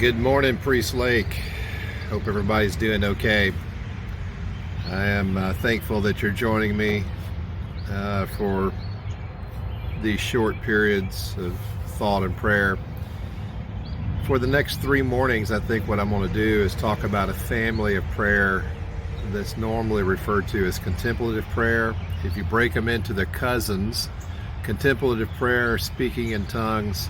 Good morning, Priest Lake. Hope everybody's doing okay. I am thankful that you're joining me for these short periods of thought and prayer. For the next 3 mornings, I think what I'm going to do is talk about a family of prayer that's normally referred to as contemplative prayer. If you break them into their cousins, contemplative prayer, speaking in tongues,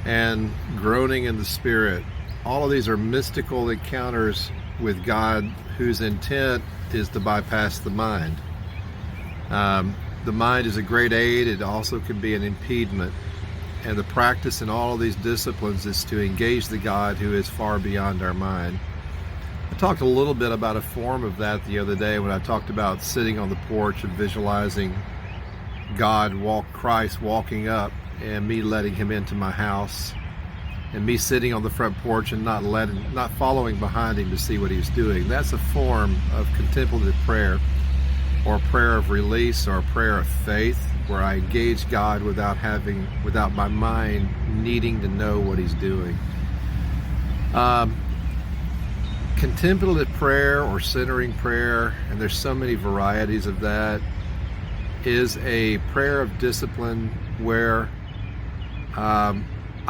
and groaning in the Spirit. All of these are mystical encounters with God whose intent is to bypass the mind. The mind is a great aid. It also can be an impediment. And the practice in all of these disciplines is to engage the God who is far beyond our mind. I talked a little bit about a form of that the other day when I talked about sitting on the porch and visualizing Christ walking up, and me letting him into my house, and me sitting on the front porch and not following behind him to see what he's doing. That's a form of contemplative prayer, or a prayer of release, or a prayer of faith, where I engage God without my mind needing to know what he's doing. Contemplative prayer, or centering prayer, and there's so many varieties of that, is a prayer of discipline where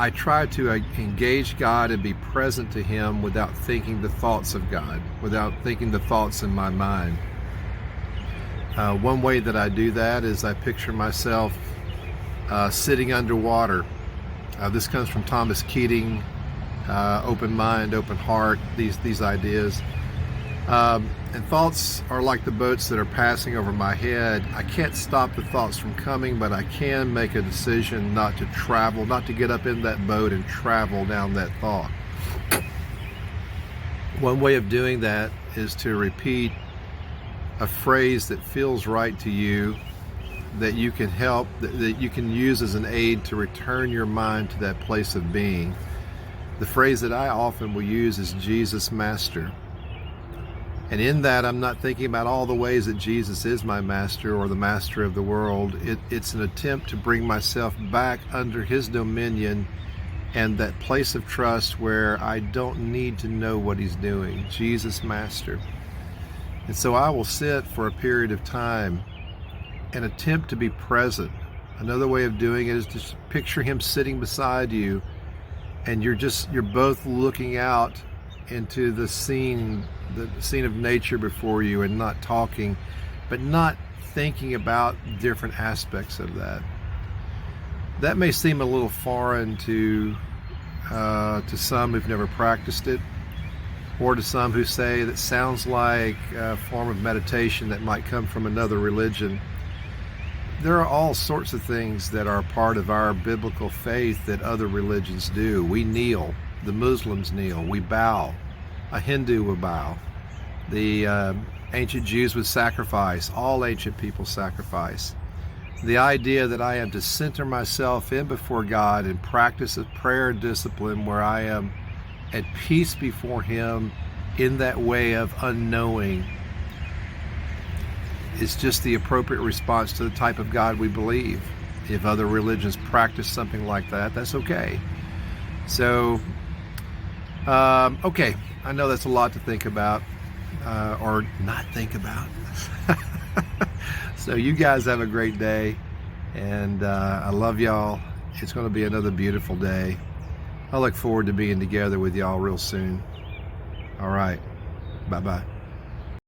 I try to engage God and be present to him without thinking the thoughts of God, without thinking the thoughts in my mind. One way that I do that is I picture myself sitting underwater. This comes from Thomas Keating, open mind, open heart, these ideas. And thoughts are like the boats that are passing over my head. I can't stop the thoughts from coming, but I can make a decision not to get up in that boat and travel down that thought. One way of doing that is to repeat a phrase that feels right to you, that you can use as an aid to return your mind to that place of being. The phrase that I often will use is Jesus Master. And in that, I'm not thinking about all the ways that Jesus is my master or the master of the world. It's an attempt to bring myself back under his dominion and that place of trust where I don't need to know what he's doing. Jesus Master. And so I will sit for a period of time and attempt to be present. Another way of doing it is to picture him sitting beside you, and you're both looking out into the scene of nature before you, and not talking, but not thinking about different aspects of that. That may seem a little foreign to some who've never practiced it, or to some who say that sounds like a form of meditation that might come from another religion. There are all sorts of things that are part of our biblical faith that other religions do. We kneel. The Muslims kneel. We bow. A Hindu will bow. The ancient Jews would sacrifice. All ancient people sacrifice. The idea that I am to center myself in before God and practice a prayer discipline where I am at peace before him in that way of unknowing is just the appropriate response to the type of God we believe. If other religions practice something like that, that's okay. So, okay, I know that's a lot to think about, or not think about. So you guys have a great day, and I love y'all. It's going to be another beautiful day. I look forward to being together with y'all real soon. All right, bye-bye.